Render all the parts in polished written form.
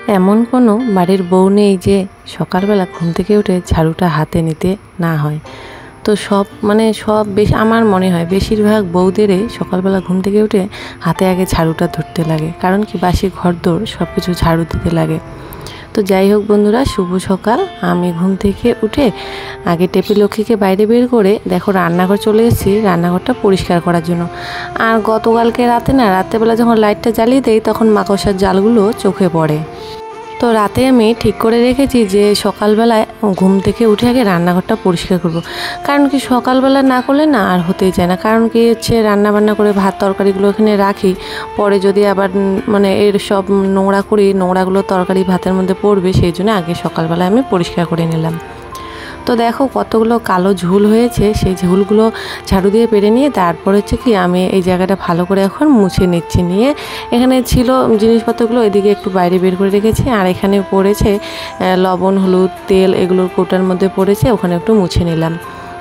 এমন কোনো বাড়ির বউ নেই যে সকালবেলা ঘুম থেকে উঠে ঝাড়ুটা হাতে নিতে না হয়। তো সব বেশি আমার মনে হয় বেশিরভাগ বউদেরই সকালবেলা ঘুম থেকে উঠে হাতে আগে ঝাড়ুটা ধরতে লাগে, কারণ কি বাসি ঘরদোর সব কিছু ঝাড়ু দিতে লাগে। তো যাই হোক বন্ধুরা, শুভ সকাল। আমি ঘুম থেকে উঠে আগে টেপি লক্ষ্মীকে বাইরে বের করে দেখো রান্নাঘর চলে এসেছি, রান্নাঘরটা পরিষ্কার করার জন্য। আর গতকালকে রাত্রেবেলা যখন লাইটটা জ্বালিয়ে দেই তখন মাকড়সার জালগুলো চোখে পড়ে। তো রাতে আমি ঠিক করে রেখেছি যে সকালবেলায় ঘুম থেকে উঠে আগে রান্নাঘরটা পরিষ্কার করব। কারণ কি সকালবেলা না করলে না আর হতেই চায় না। কারণ কি হচ্ছে, রান্না বান্না করে ভাত তরকারিগুলো এখানে রাখি, পরে যদি আবার এর সব নোংরা করি, নোংরাগুলো তরকারি ভাতের মধ্যে পড়বে, সেই জন্য আগে সকালবেলায় আমি পরিষ্কার করে নিলাম। তো দেখো কতগুলো কালো ঝুল হয়েছে, সেই ঝুলগুলো ঝাড়ু দিয়ে পেরে নিয়ে তারপর হচ্ছে কি আমি এই জায়গাটা ভালো করে এখন মুছে নিচ্ছি। নিয়ে এখানে ছিল জিনিসপত্রগুলো এদিকে একটু বাইরে বের করে রেখেছি, আর এখানে পড়েছে লবণ, হলুদ, তেল, এগুলোর কৌটার মধ্যে পড়েছে, ওখানে একটু মুছে নিলাম।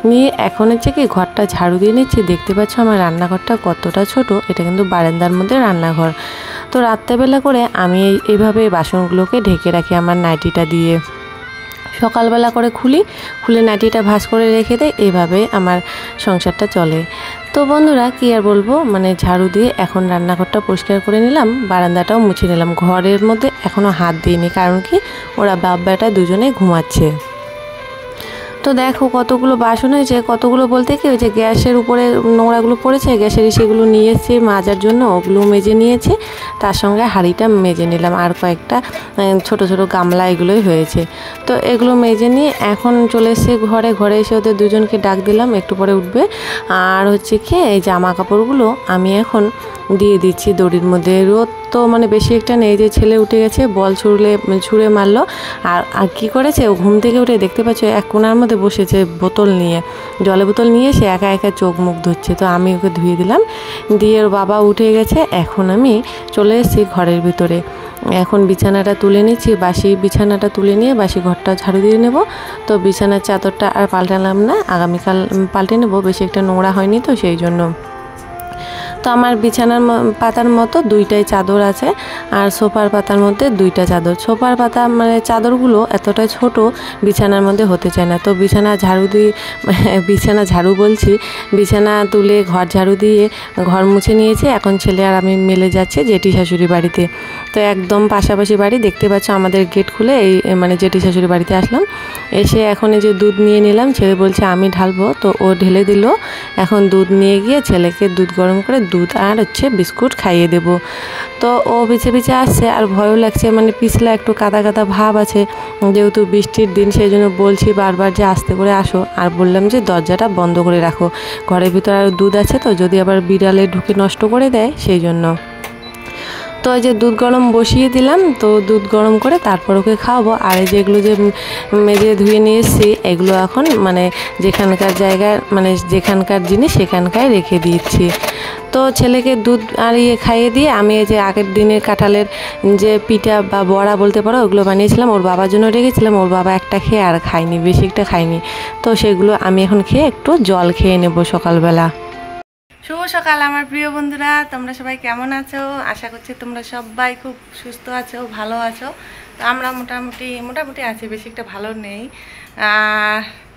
নিয়ে এখন হচ্ছে কি ঘরটা ঝাড়ু দিয়ে নিচ্ছি। দেখতে পাচ্ছ আমার রান্নাঘরটা কতটা ছোট, এটা কিন্তু বারান্দার মধ্যে রান্নাঘর। তো রাত্রেবেলা করে আমি এইভাবে বাসনগুলোকে ঢেকে রাখি আমার নাইটিটা দিয়ে। সকালবেলা করে খুলে নাইটিটা ভাঁজ করে রেখে দেয়, এইভাবে আমার সংসারটা চলে। তো বন্ধুরা কী আর বলবো, ঝাড়ু দিয়ে এখন রান্নাঘরটা পরিষ্কার করে নিলাম, বারান্দাটাও মুছে নিলাম। ঘরের মধ্যে এখনও হাত দিইনি, কারণ কি ওরা বাপ বেটা দুজনেই ঘুমাচ্ছে। তো দেখো কতগুলো বাসন হয়েছে, কতগুলো বলতে কি ওই যে গ্যাসের উপরে নোংরাগুলো পড়েছে, গ্যাসের সেগুলো নিয়ে এসেছি মাজার জন্য, ওগুলো মেজে নিয়েছি। তার সঙ্গে হাঁড়িটা মেজে নিলাম, আর কয়েকটা ছোট ছোট গামলা এগুলোই হয়েছে। তো এগুলো মেজে নিয়ে এখন চলে এসে ঘরে এসে ওদের দুজনকে ডাক দিলাম, একটু পরে উঠবে। আর হচ্ছে কি এই জামা কাপড়গুলো আমি এখন দিয়ে দিচ্ছি দড়ির মধ্যে। রোদ তো বেশি একটা নেই, যে ছেলে উঠে গেছে বল ছুঁড়ে মারলো। আর কী করেছে, ও ঘুম থেকে উঠে দেখতে পাচ্ছ এক কোণার মধ্যে বসেছে বোতল নিয়ে, জলের বোতল নিয়ে সে একা একা চোখ মুখ ধুচ্ছে। তো আমি ওকে ধুয়ে দিলাম, দিয়ে ওর বাবা উঠে গেছে। এখন আমি চলে এসেছি ঘরের ভিতরে, এখন বিছানাটা তুলে নিচ্ছি। বাসি বিছানাটা তুলে নিয়ে বাসি ঘরটা ঝাড়ু দিয়ে নেব। তো বিছানার চাদরটা আর পাল্টালাম না, আগামীকাল পাল্টে নেব, বেশি একটা নোংরা হয়নি তো সেই জন্য। তো আমার বিছানার পাতার মতো দুইটাই চাদর আছে, আর সোফার পাতার মধ্যে দুইটা চাদর। সোফার পাতা চাদরগুলো এতটা ছোট বিছানার মধ্যে হতে চায় না। তো বিছানা তুলে ঘর ঝাড়ু দিয়ে ঘর মুছে নিয়েছি। এখন ছেলে আর আমি মিলে যাচ্ছে জেঠি শাশুড়ি বাড়িতে। তো একদম পাশাপাশি বাড়ি, দেখতে পাচ্ছ আমাদের গেট খুলে এই জেঠি শাশুড়ি বাড়িতে আসলাম। এসে এখন এই যে দুধ নিয়ে নিলাম, ছেলে বলছে আমি ঢালবো, তো ও ঢেলে দিল। এখন দুধ নিয়ে গিয়ে ছেলেকে দুধ গরম করে দুধ আর বিস্কুট খাইয়ে দেব। তো ও পিছে আসছে, আর ভয়ও লাগছে, পিছলা একটু কাদা কাদা ভাব আছে, যেহেতু বৃষ্টির দিন, সেই জন্য বলছি বারবার যে আস্তে করে আসো। আর বললাম যে দরজাটা বন্ধ করে রাখো, ঘরের ভিতরে আর দুধ আছে, তো যদি আবার বিড়ালে ঢুকে নষ্ট করে দেয় সেই জন্য। তো এই যে দুধ গরম বসিয়ে দিলাম, তো দুধ গরম করে তারপর ওকে খাওয়াবো। আর এই যেগুলো যে মেজে ধুয়ে নিয়ে এসেছি, এগুলো এখন যেখানকার জায়গায় যেখানকার জিনিস সেখানকার রেখে দিচ্ছি। তো ছেলেকে দুধ আর খাইয়ে দিয়ে আমি এই যে আগের দিনের কাঁঠালের যে পিঠা বা বড়া বলতে পারো, ওগুলো বানিয়েছিলাম, ওর বাবার জন্য রেখেছিলাম। ওর বাবা একটা খেয়ে আর খায়নি, বেশি একটা খায়নি। তো সেগুলো আমি এখন খেয়ে একটু জল খেয়ে নেব সকালবেলা। শুভ সকাল আমার প্রিয় বন্ধুরা, তোমরা সবাই কেমন আছো? আশা করছি তোমরা সবাই খুব সুস্থ আছো, ভালো আছো। তো আমরা মোটামুটি আছি, বেশি একটা ভালো নেই।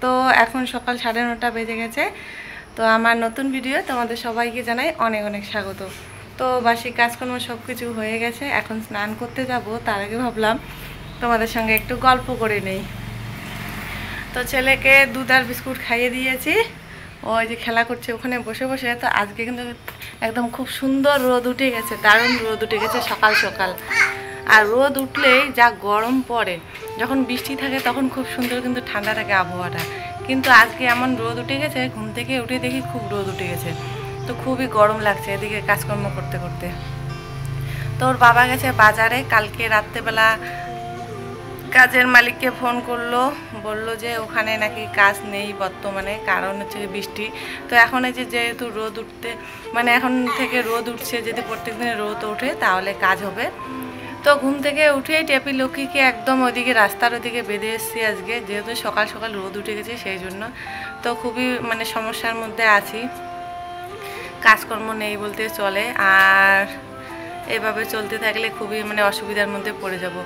তো এখন সকাল 9:30 বেজে গেছে। তো আমার নতুন ভিডিও তোমাদের সবাইকে জানাই অনেক অনেক স্বাগত। তো বাসি কাজকর্ম সব কিছু হয়ে গেছে, এখন স্নান করতে যাব। তার আগে ভাবলাম তোমাদের সঙ্গে একটু গল্প করে নেই। তো ছেলেকে দুধ আর বিস্কুট খাইয়ে দিয়েছি, ওই যে খেলা করছে ওখানে বসে বসে। তো আজকে কিন্তু একদম খুব সুন্দর রোদ উঠে গেছে, দারুণ রোদ উঠে গেছে সকাল সকাল। আর রোদ উঠলেই যা গরম পড়ে, যখন বৃষ্টি থাকে তখন খুব সুন্দর কিন্তু ঠান্ডা থাকে আবহাওয়াটা। কিন্তু আজকে এমন রোদ উঠে গেছে, ঘুম থেকে উঠে দেখি খুব রোদ উঠে গেছে। তো খুবই গরম লাগছে এদিকে কাজকর্ম করতে করতে। তো ওর বাবা গেছে বাজারে, কালকে রাত্রেবেলা কাজের মালিককে ফোন করলো, বলল যে ওখানে নাকি কাজ নেই বর্তমানে, কারণ হচ্ছে বৃষ্টি। তো এখন এই যেহেতু রোদ উঠতে এখন থেকে রোদ উঠছে, যদি প্রত্যেকদিন রোদ ওঠে তাহলে কাজ হবে। তো ঘুম থেকে উঠেই টেপি লক্ষ্মীকে একদম ওইদিকে রাস্তার ওদিকে বেঁধে এসেছি আজকে, যেহেতু সকাল সকাল রোদ উঠে গেছে সেই জন্য। তো খুবই সমস্যার মধ্যে আছি, কাজকর্ম নেই বলতে চলে। আর এভাবে চলতে থাকলে খুবই অসুবিধার মধ্যে পড়ে যাব।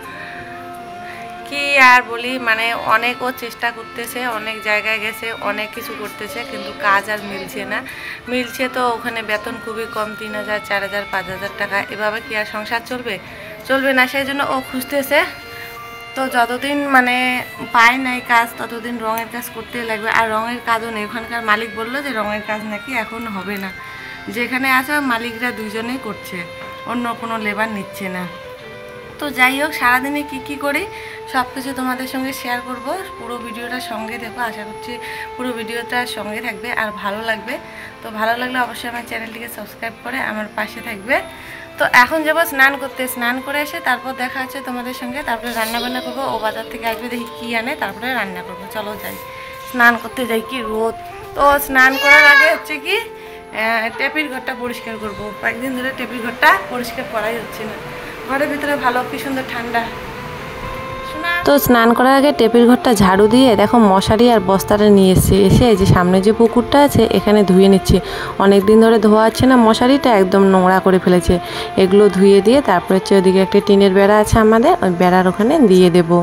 কি আর বলি, মানে অনেক ও চেষ্টা করতেছে, অনেক জায়গায় গেছে, অনেক কিছু করতেছে, কিন্তু কাজ আর মিলছে না। মিলছে তো ওখানে বেতন খুবই কম, 3,000, 4,000, 5,000 টাকা। এভাবে কি আর সংসার চলবে? চলবে না। সেই জন্য ও খুঁজতেছে। তো যতদিন মানে পায় নাই কাজ, ততদিন রঙের কাজ করতেই লাগবে। আর রঙের কাজও নেই, ওখানকার মালিক বললো যে রঙের কাজ নাকি এখন হবে না। যেখানে আছে মালিকরা দুইজনেই করছে, অন্য কোনো লেবার নিচ্ছে না। তো যাই হোক, সারাদিনে কি করি সব কিছু তোমাদের সঙ্গে শেয়ার করব। পুরো ভিডিওটা সঙ্গে দেখো, আশা করছি পুরো ভিডিওটা সঙ্গে থাকবে আর ভালো লাগবে। তো ভালো লাগলে অবশ্যই আমার চ্যানেলটিকে সাবস্ক্রাইব করে আমার পাশে থাকবে। তো এখন যাবো স্নান করতে, স্নান করে এসে তারপর দেখা হচ্ছে তোমাদের সঙ্গে। তারপরে রান্নাবান্না করবো, ও বাজার থেকে আসবে, দেখি কী আনে, তারপরে রান্না করবো। চলো যাই, স্নান করতে যাই। কি রোদ! তো স্নান করার আগে হচ্ছে কি টেপির ঘরটা পরিষ্কার করবো। কয়েকদিন ধরে টেপির ঘরটা পরিষ্কার করাই হচ্ছে না। ঘরের ভিতরে ভালো, কি সুন্দর ঠান্ডা। তো স্নান করার আগে টেপির ঘরটা ঝাড়ু দিয়ে দেখো মশারি আর বস্তাটা নিয়ে এসে এই যে সামনে যে পুকুরটা আছে এখানে ধুয়ে নিচ্ছি। অনেক দিন ধরে ধোয়া হচ্ছে না, মশারিটা একদম নোংরা করে ফেলেছে। এগুলো ধুয়ে দিয়ে তারপরে হচ্ছে ওদিকে একটা টিনের বেড়া আছে আমাদের, ওই বেড়ার ওখানে দিয়ে দেবো।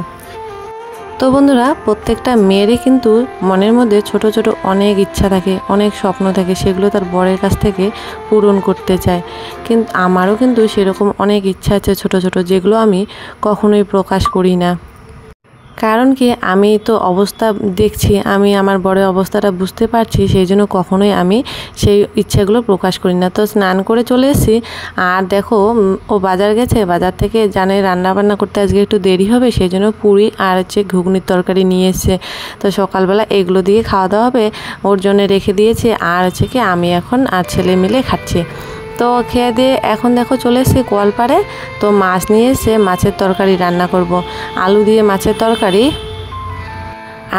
তো বন্ধুরা, প্রত্যেকটা মেয়েরই কিন্তু মনের মধ্যে ছোট ছোট অনেক ইচ্ছা থাকে, অনেক স্বপ্ন থাকে, সেগুলো তার বরের কাছ থেকে পূরণ করতে চায়। কিন্তু আমারও কিন্তু সেরকম অনেক ইচ্ছা আছে ছোট ছোট, যেগুলো আমি কখনোই প্রকাশ করি না। কারণ কি, আমি তো অবস্থা দেখছি, আমি আমার বড় অবস্থাটা বুঝতে পারছি, সেই জন্য কখনোই আমি সেই ইচ্ছাগুলো প্রকাশ করি না। তো স্নান করে চলে এসেছি। আর দেখো ও বাজার গেছে, বাজার থেকে জানে রান্নাবান্না করতে আজকে একটু দেরি হবে, সেই জন্য পুরি আর হচ্ছে ঘুগনির তরকারি নিয়ে এসছে। তো সকালবেলা এগুলো দিয়ে খাওয়া দাওয়া হবে, ওর জন্য রেখে দিয়েছে। আর হচ্ছে কি আমি এখন আর ছেলে মিলে খাচ্ছি। তো খেয়ে দিয়ে এখন দেখো চলে এসেছি কলপাড়ে। তো মাছ নিয়ে এসে মাছের তরকারি রান্না করব, আলু দিয়ে মাছের তরকারি।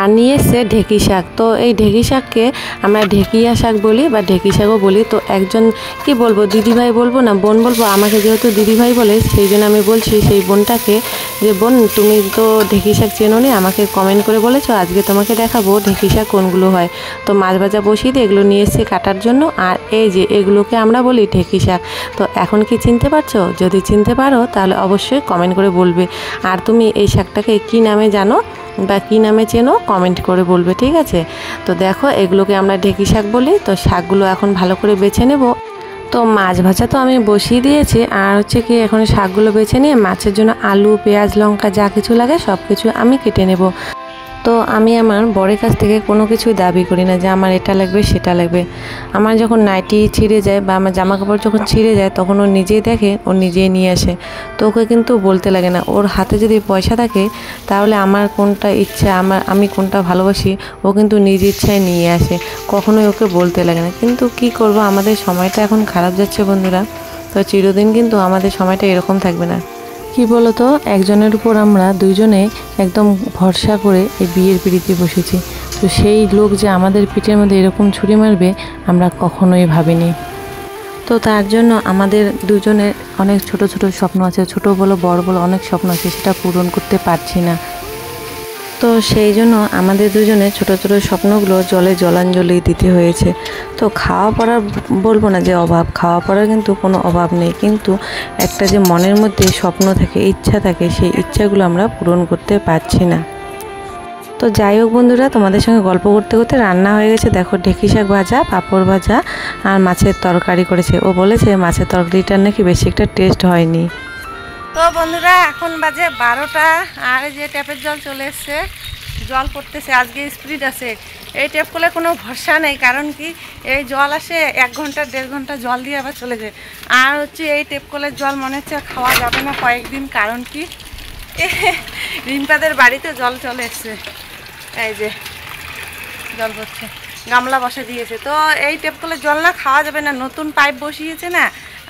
আর নিয়ে এসছে ঢেঁকি শাক। তো এই ঢেঁকি শাককে আমরা ঢেঁকিয়া শাক বলি বা ঢেঁকি শাকও বলি। তো একজন কি বলবো, দিদিভাই বলবো না বোন বলবো, আমাকে যেহেতু দিদিভাই বলে সেই জন্য আমি বলছি সেই বোনটাকে যে বোন, তুমি তো ঢেঁকি শাক চেনো নি, আমাকে কমেন্ট করে বলেছো, আজকে তোমাকে দেখাবো ঢেঁকি শাক কোনগুলো হয়। তো মাছ ভাজা বসিয়ে দিয়ে এগুলো নিয়ে এসেছি কাটার জন্য। আর এই যে এগুলোকে আমরা বলি ঢেঁকি শাক। তো এখন কি চিনতে পারছো? যদি চিনতে পারো তাহলে অবশ্যই কমেন্ট করে বলবে। আর তুমি এই শাকটাকে কী নামে জানো বা কী নামে চেনো কমেন্ট করে বলবে, ঠিক আছে? তো দেখো এগুলোকে আমরা ঢেঁকি শাক বলি। তো শাকগুলো এখন ভালো করে বেছে নেব। তো মাছ ভাজা তো আমি বসিয়ে দিয়েছি, আর হচ্ছে কি এখন শাকগুলো বেছে নিয়ে মাছের জন্য আলু, পেঁয়াজ, লঙ্কা যা কিছু লাগে সব কিছু আমি কেটে নেব। তো আমি আমার বরের কাছ থেকে কোনো কিছুই দাবি করি না যে আমার এটা লাগবে সেটা লাগবে। আমার যখন নাইটি ছিঁড়ে যায় বা আমার জামা কাপড় যখন ছিঁড়ে যায় তখন ও নিজেই দেখে, ও নিজেই নিয়ে আসে। তো ওকে কিন্তু বলতে লাগে না। ওর হাতে যদি পয়সা থাকে তাহলে আমার কোনটা ইচ্ছা, আমি কোনটা ভালোবাসি, ও কিন্তু নিজ ইচ্ছায় নিয়ে আসে, কখনোই ওকে বলতে লাগে না। কিন্তু কি করব, আমাদের সময়টা এখন খারাপ যাচ্ছে বন্ধুরা। তো চিরদিন কিন্তু আমাদের সময়টা এরকম থাকবে না। কি বলতো, একজনের উপর আমরা দুইজনে একদম ভরসা করে এই বিয়ের পিড়িতে বসেছি। তো সেই লোক যে আমাদের পিঠের মধ্যে এরকম ছুরি মারবে আমরা কখনোই ভাবিনি। তো তার জন্য আমাদের দুজনের অনেক ছোট ছোট স্বপ্ন আছে, ছোট বলো বড় বলো অনেক স্বপ্ন আছে, সেটা পূরণ করতে পারছি না। তো সেই জন্য আমাদের দুজনের ছোট ছোট স্বপ্নগুলো জলে জলাঞ্জলি দিতে হয়েছে। তো খাওয়া পড়ার বলবো না যে অভাব, খাওয়া পড়ার কিন্তু কোনো অভাব নেই, কিন্তু একটা যে মনের মধ্যে স্বপ্ন থাকে, ইচ্ছা থাকে, সেই ইচ্ছাগুলো আমরা পূরণ করতে পারছি না। তো যাই হোক বন্ধুরা, তোমাদের সঙ্গে গল্প করতে করতে রান্না হয়ে গেছে। দেখো ঢেঁকি শাক ভাজা, পাঁপড় ভাজা আর মাছের তরকারি করেছে। ও বলেছে মাছের তরকারিটা নাকি বেশি একটা টেস্ট হয়নি। তো বন্ধুরা, এখন বাজে 12টা। আর যে ট্যাপের জল চলে এসছে, জল পড়তেছে, আজকে স্পিড আছে। এই ট্যাপ কলে কোনো ভরসা নেই, কারণ কি এই জল আসে 1 ঘন্টা 1.5 ঘন্টা জল দিয়ে আবার চলে যায়। আর হচ্ছে এই ট্যাপ কলের জল মনে হচ্ছে খাওয়া যাবে না কয়েকদিন, কারণ কি রিম্পাদের বাড়িতে জল চলে এসছে। এই যে জল পড়ছে, গামলা বসে দিয়েছে। তো এই ট্যাপ কলের জল না খাওয়া যাবে না, নতুন পাইপ বসিয়েছে না।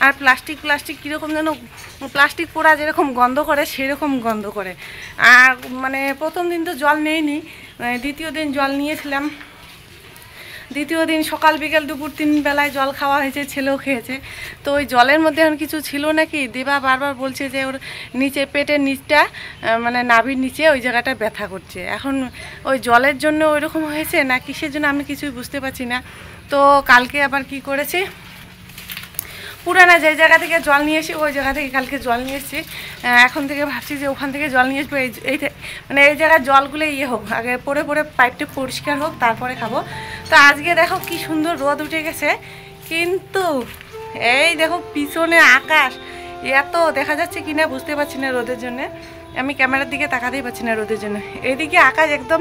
আর প্লাস্টিক কীরকম যেন, প্লাস্টিক পোড়া যেরকম গন্ধ করে সেরকম গন্ধ করে। আর মানে প্রথম দিন তো জল নেইনি, দ্বিতীয় দিন জল নিয়েছিলাম। দ্বিতীয় দিন সকাল বিকেল দুপুর 3 বেলায় জল খাওয়া হয়েছে, ছেলেও খেয়েছে। তো ওই জলের মধ্যে এখন কিছু ছিল নাকি, দেবা বারবার বলছে যে ওর নিচে পেটের নিচটা মানে নাভির নিচে ওই জায়গাটা ব্যথা করছে। এখন ওই জলের জন্য ওইরকম হয়েছে না কিসের জন্য আমি কিছুই বুঝতে পারছি না। তো কালকে আবার কি করেছি, পুরানা যে জায়গা থেকে জল নিয়ে এসি ওই জায়গা থেকে কালকে জল নিয়ে এসেছি। এখন থেকে ভাবছি যে ওখান থেকে জল নিয়ে আসবো, এই মানে এই জায়গার জলগুলো হোক, আগে পরে পাইপটা পরিষ্কার হোক তারপরে খাবো। তো আজকে দেখো কি সুন্দর রোদ উঠে গেছে, কিন্তু এই দেখো পিছনে আকাশ এত দেখা যাচ্ছে কিনা বুঝতে পারছি না রোদের জন্য, আমি ক্যামেরার দিকে তাকাতেই পারছি না রোদের জন্য। এদিকে আকাশ একদম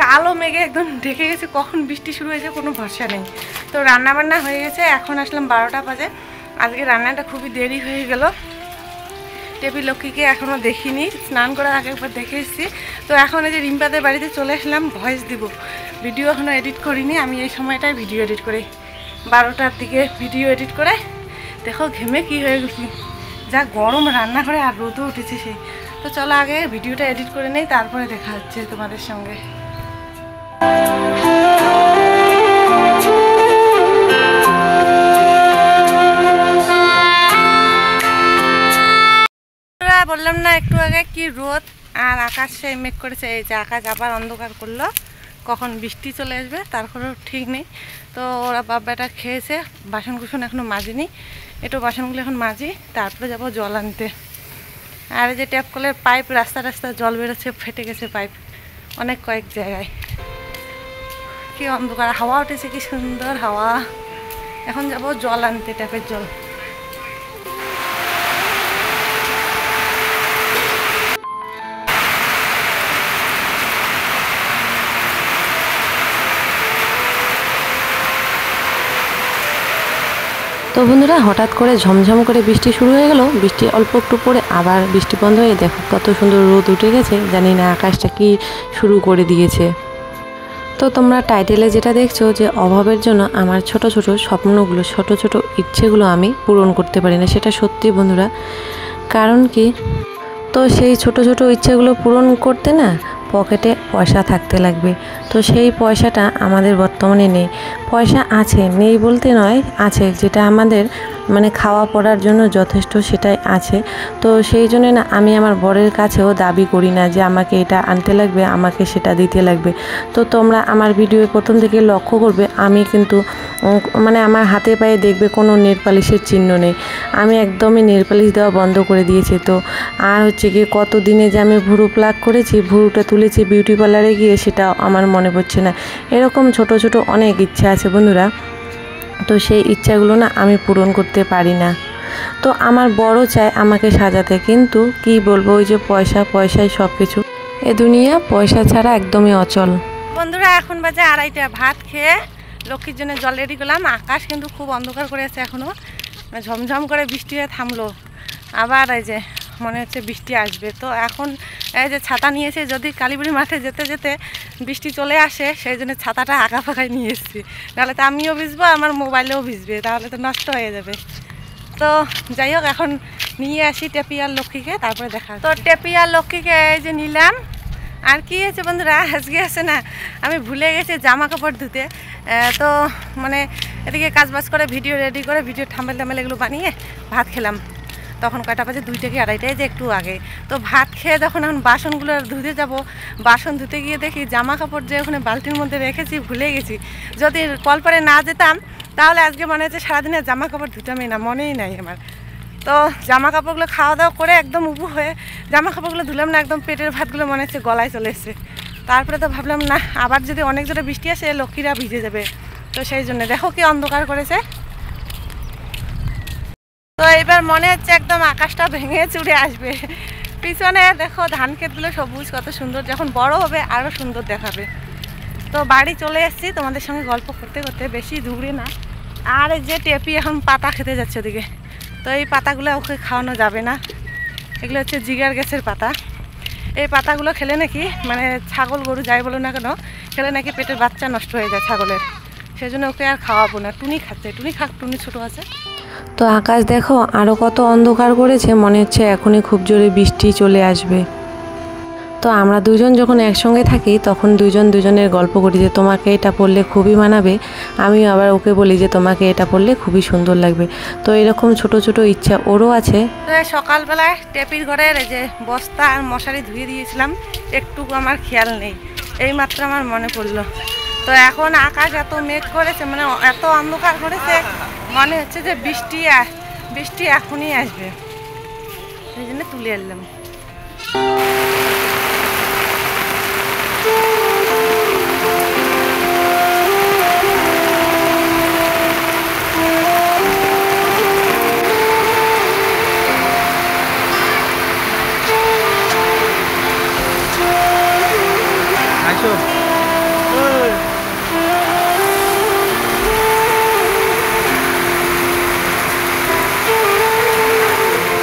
কালো মেঘে একদম ঢেকে গেছে, কখন বৃষ্টি শুরু হয়েছে কোনো ভরসা নেই। তো রান্নাবান্না হয়ে গেছে, এখন আসলাম 12টা বাজে। আজকে রান্নাটা খুবই দেরি হয়ে গেল। টেপি লক্ষ্মীকে এখনও দেখিনি, স্নান করার আগে একবার দেখে এসেছি। তো এখন এই যে রিম্পাদের বাড়িতে চলে আসলাম, ভয়েস দিব, ভিডিও এখনও এডিট করিনি। আমি এই সময়টায় ভিডিও এডিট করি, 12টার দিকে ভিডিও এডিট করে। দেখো ঘেমে কি হয়ে গেছি, যা গরম রান্না করে আর রোদও উঠেছে সেই। তো চলো আগে ভিডিওটা এডিট করে নেই, তারপরে দেখা হচ্ছে তোমাদের সঙ্গে। বললাম না একটু আগে কি রোদ আর আকাশ সেই মেঘ করেছে, এই যে আকাশ আবার অন্ধকার করলো, কখন বৃষ্টি চলে আসবে তার কোনো ঠিক নেই। তো ওরা বাপ বেটা খেয়েছে, বাসন কুসন এখনও মাজিনি, একটু বাসনগুলো এখন মাজি, তারপরে যাবো জল আনতে। আর এই যে ট্যাপ কলের পাইপ রাস্তা জল বেরোচ্ছে, ফেটে গেছে পাইপ অনেক কয়েক জায়গায়। কি অন্ধকার, হাওয়া উঠেছে, কি সুন্দর হাওয়া। এখন যাবো জল আনতে, ট্যাপের জল। তো বন্ধুরা, হঠাৎ করে ঝমঝম করে বৃষ্টি শুরু হয়ে গেল। বৃষ্টি অল্প একটু পরে আবার বৃষ্টি বন্ধ হয়ে দেখো কত সুন্দর রোদ উঠে গেছে, জানি না আকাশটা কি শুরু করে দিয়েছে। তো তোমরা টাইটেলে যেটা দেখছো যে অভাবের জন্য আমার ছোট ছোট স্বপ্নগুলো, ছোট ছোট ইচ্ছেগুলো আমি পূরণ করতে পারি না, সেটা সত্যি বন্ধুরা। কারণ কি, তো সেই ছোট ছোট ইচ্ছেগুলো পূরণ করতে না পকেটে পয়সা থাকতে লাগবে। তো সেই পয়সাটা আমাদের বর্তমানে নেই। পয়সা আছে, নেই বলতে নয়, আছে, যেটা আমাদের মানে খাওয়া পড়ার জন্য যথেষ্ট, সেটাই আছে। তো সেই জন্য না আমি আমার বরের কাছেও দাবি করি না যে আমাকে এটা আনতে লাগবে, আমাকে সেটা দিতে লাগবে। তো তোমরা আমার ভিডিও প্রথম থেকে লক্ষ্য করবে, আমি কিন্তু মানে আমার হাতে পায়ে দেখবে কোনো নেল পালিশের চিহ্ন নেই। আমি একদমই নেল পালিশ দেওয়া বন্ধ করে দিয়েছি। তো আর হচ্ছে কি, কত দিনে যে আমি ভুরু প্লাক করেছি, ভুরুটা তুলেছি বিউটি পার্লারে গিয়ে, সেটা আমার মনে পড়ছে না। এরকম ছোট ছোট অনেক ইচ্ছা আছে বন্ধুরা। তো সেই ইচ্ছাগুলো না আমি পূরণ করতে পারি না। তো আমার বড় চায় আমাকে সাজাতে, কিন্তু কি বলবো, ওই যে পয়সাই সব কিছু। এ দুনিয়া পয়সা ছাড়া একদমই অচল। বন্ধুরা এখন বাজে 2:30, ভাত খেয়ে লক্ষ্মীর জন্য জল রেডি করলাম। আকাশ কিন্তু খুব অন্ধকার করে আছে এখনও, ঝমঝম করে বৃষ্টি হয়ে থামলো, আবার এই যে মনে হচ্ছে বৃষ্টি আসবে। তো এখন এই যে ছাতা নিয়েছে, যদি কালীবাড়ি মাঠে যেতে যেতে বৃষ্টি চলে আসে, সেই জন্য ছাতাটা আঁকা ফাঁকায় নিয়ে এসেছি, নাহলে তো আমিও ভিজবো, আমার মোবাইলেও ভিজবে, তাহলে তো নষ্ট হয়ে যাবে। তো যাই হোক, এখন নিয়ে আসি টেপি আর লক্ষ্মীকে, তারপরে দেখা। তো টেপি আর লক্ষ্মীকে এই যে নিলাম। আর কি হয়েছে বন্ধুরা, আজকে আছে না আমি ভুলে গেছি জামা কাপড় ধুতে। তো মানে এদিকে কাজবাজ করে ভিডিও রেডি করে ভিডিও থাম্বেল এগুলো বানিয়ে ভাত খেলাম। তখন কয়টা বাজে, 2টা কি 2:30, যে একটু আগে। তো ভাত খেয়ে যখন এখন বাসনগুলো ধুতে যাব, বাসন ধুতে গিয়ে দেখি জামা কাপড় যে ওখানে বালতির মধ্যে রেখেছি, ভুলে গেছি। যদি কলপারে না যেতাম তাহলে আজকে মনে হচ্ছে সারাদিনে জামা কাপড় ধুতামই না, মনেই নাই আমার। তো জামা কাপড়গুলো খাওয়া দাওয়া করে একদম উবু হয়ে জামা কাপড়গুলো ধুলাম না, একদম পেটের ভাতগুলো মনে হচ্ছে গলায় চলে এসছে। তারপরে তো ভাবলাম না, আবার যদি অনেক জোরে বৃষ্টি আসে লক্ষ্মীরা ভিজে যাবে। তো সেই জন্য দেখো কি অন্ধকার করেছে। তো এবার মনে হচ্ছে একদম আকাশটা ভেঙে চুড়ে আসবে। পিছনে দেখো ধান ক্ষেতগুলো সবুজ, কত সুন্দর, যখন বড় হবে আরও সুন্দর দেখাবে। তো বাড়ি চলে এসেছি তোমাদের সঙ্গে গল্প করতে করতে, বেশি দূরে না। আর এই যে টেপি এখন পাতা খেতে যাচ্ছে ওদিকে। তো এই পাতাগুলো ওকে খাওয়ানো যাবে না, এগুলো হচ্ছে জিগার গাছের পাতা। এই পাতাগুলো খেলে নাকি মানে ছাগল গরু যাই বলো না কেন, খেলে নাকি পেটের বাচ্চা নষ্ট হয়ে যায় ছাগলের, সেই জন্য ওকে আর খাওয়াবো না। টুনি খাচ্ছে, টুনি খাক, টুনি ছোটো আছে। তো আকাশ দেখো আরও কত অন্ধকার করেছে, মনে হচ্ছে এখনই খুব জোরে বৃষ্টি চলে আসবে। তো আমরা দুজন যখন একসঙ্গে থাকি তখন দুজনের গল্প করি যে তোমাকে এটা পরলে খুবই মানাবে, আমিও আবার ওকে বলি যে তোমাকে এটা পরলে খুবই সুন্দর লাগবে। তো এরকম ছোট ছোট ইচ্ছা ওরও আছে। তো সকালবেলায় টেপির ঘরের এই যে বস্তা আর মশারি ধুয়ে দিয়েছিলাম, একটুকু আমার খেয়াল নেই, এই মাত্র আমার মনে পড়লো। তো এখন আকাশ এত মেঘ করেছে, মানে এত অন্ধকার করেছে, মনে হচ্ছে যে বৃষ্টি বৃষ্টি এখনই আসবে, সেই জন্য তুলে আনলাম।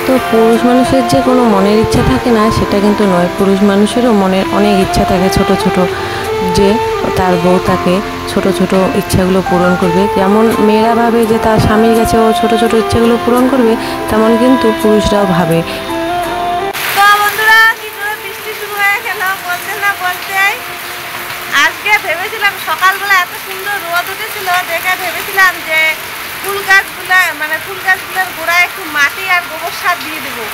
তো পুরুষ মানুষের যে কোনো মনের ইচ্ছা থাকে না সেটা কিন্তু নয়, পুরুষ মানুষেরও মনের অনেক ইচ্ছা থাকে ছোট ছোট, যে তার বউ তাকে ছোট ছোট ইচ্ছাগুলো পূরণ করবে। যেমন মেয়েরা ভাবে যে তার স্বামীর কাছে ও ছোট ছোট ইচ্ছাগুলো পূরণ করবে, তেমন কিন্তু পুরুষরাও ভাবে। তো বন্ধুরা, কি করে বৃষ্টি শুরু হয়ে গেল বলতে না বলতেই। আজকে ভেবেছিলাম সকালবেলা এত সুন্দর রোদ উঠেছিল, দেখে ভেবেছিলাম যে ফুল গাছগুলোর গোড়ায় একটু মাটি আর গোবর সার দিয়ে দেবো।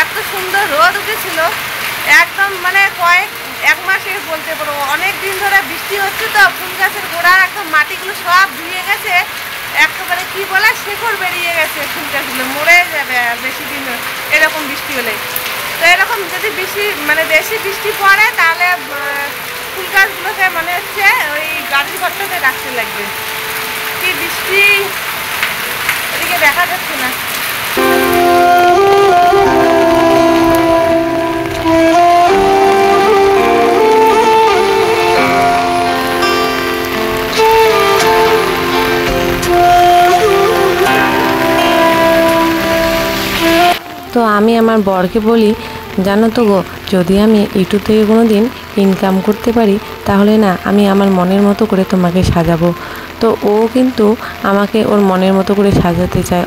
এত সুন্দর রোদ উঠেছিল, একদম মানে এক মাসে বলতে পারো, অনেক দিন ধরে বৃষ্টি হচ্ছে তো ফুল গাছের গোড়ার একদম মাটিগুলো সব ধুয়ে গেছে, একেবারে কি বলে শেকড় বেরিয়ে গেছে, ফুল গাছগুলো মরে যাবে আর বেশি দিন এরকম বৃষ্টি হলে। তো এরকম যদি বেশি বৃষ্টি পড়ে তাহলে ফুল গাছগুলোকে মনে হচ্ছে ওই গাড়ির ঘরটাতে রাখতে লাগবে। কি বৃষ্টি, এদিকে দেখা যাচ্ছে না। তো আমি আমার বরকে বলি, জানো তো গো, যদি আমি ইউটিউব থেকে কোনো দিন ইনকাম করতে পারি তাহলে না আমি আমার মনের মতো করে তোমাকে সাজাবো। তো ও কিন্তু আমাকে ওর মনের মতো করে সাজাতে চায়।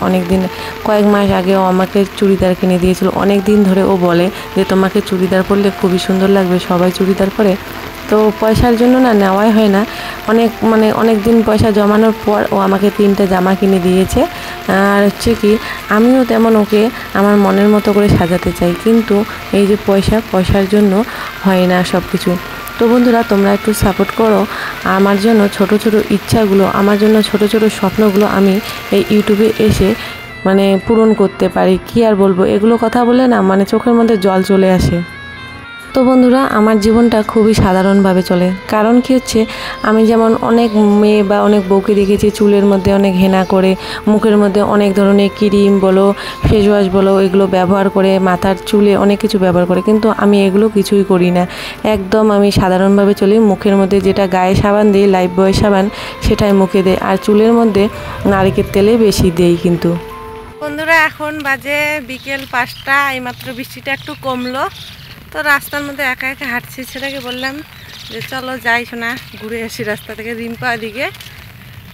কয়েক মাস আগেও আমাকে চুড়িদার কিনে দিয়েছিল। অনেক দিন ধরে ও বলে যে তোমাকে চুড়িদার পরলে খুবই সুন্দর লাগবে, সবাই চুড়িদার পরে। তো পয়সার জন্য না নেওয়াই হয় না। অনেক দিন পয়সা জমানোর পর ও আমাকে 3টা জামা কিনে দিয়েছে। আর হচ্ছে কি, আমিও তেমন ওকে আমার মনের মতো করে সাজাতে চাই, কিন্তু এই যে পয়সার জন্য হয় না সব কিছু। তো বন্ধুরা, তোমরা একটু সাপোর্ট করো আমার জন্য, ছোট ছোট ইচ্ছাগুলো, আমার জন্য ছোট ছোট স্বপ্নগুলো আমি এই ইউটিউবে এসে পূরণ করতে পারি। কি আর বলবো, এগুলো কথা বলে না চোখের মধ্যে জল চলে আসে। তো বন্ধুরা, আমার জীবনটা খুবই সাধারণভাবে চলে। কারণ কি হচ্ছে, আমি যেমন অনেক মেয়ে বা অনেক বউকে দেখেছি চুলের মধ্যে অনেক হেনা করে, মুখের মধ্যে অনেক ধরনের ক্রিম বলো, ফেস ওয়াশ বলো, এগুলো ব্যবহার করে, মাথার চুলে অনেক কিছু ব্যবহার করে, কিন্তু আমি এগুলো কিছুই করি না। একদম আমি সাধারণভাবে চলি। মুখের মধ্যে যেটা গায়ে সাবান দিই, লাইফবয় সাবান, সেটাই মুখে দেয়, আর চুলের মধ্যে নারকেল তেলে বেশি দেই। কিন্তু বন্ধুরা, এখন বাজে বিকেল 5টা, এইমাত্র বৃষ্টিটা একটু কমলো। তো রাস্তার মধ্যে একা একা হাঁটছি, ছেলেকে বললাম যে চলো যাই শোনা, ঘুরে আসি রাস্তা থেকে রিম্পা দিকে।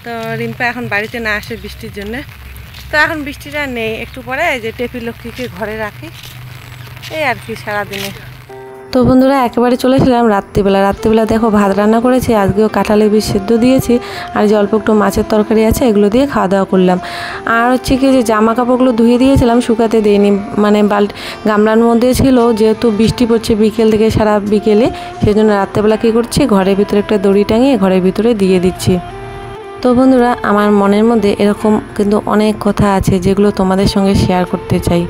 তো রিম্পা এখন বাড়িতে না আসে বৃষ্টির জন্যে। তো এখন বৃষ্টিটা নেই, একটু পরে এই যে টেপি লক্ষ্মীকে ঘরে রাখি, এই আর কি সারাদিনে। তো বন্ধুরা, একেবারে চলেছিলাম রাত্রিবেলা দেখো ভাত রান্না করেছি, আজকেও কাঁঠালের বীজ সেদ্ধ দিয়েছি, আর যে অল্প একটু মাছের তরকারি আছে এগুলো দিয়ে খাওয়া দাওয়া করলাম। আর হচ্ছে কি, যে জামা কাপড়গুলো ধুয়ে দিয়েছিলাম, শুকাতে দিইনি, গামলার মধ্যে ছিল, যেহেতু বৃষ্টি পড়ছে বিকেল থেকে সারা বিকেলে, সেই জন্য রাত্রেবেলা কী করছি, ঘরের ভিতরে একটা দড়ি টাঙিয়ে ঘরের ভিতরে দিয়ে দিচ্ছি। তো বন্ধুরা, আমার মনের মধ্যে এরকম কিন্তু অনেক কথা আছে যেগুলো তোমাদের সঙ্গে শেয়ার করতে চাই।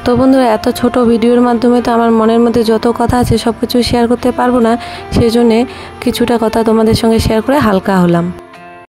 তো বন্ধুরা, এত ছোট ভিডিওর মাধ্যমে তো আমার মনের মধ্যে যত কথা আছে সব কিছু শেয়ার করতে পারবো না, সেই জন্যে কিছুটা কথা তোমাদের সঙ্গে শেয়ার করে হালকা হলাম।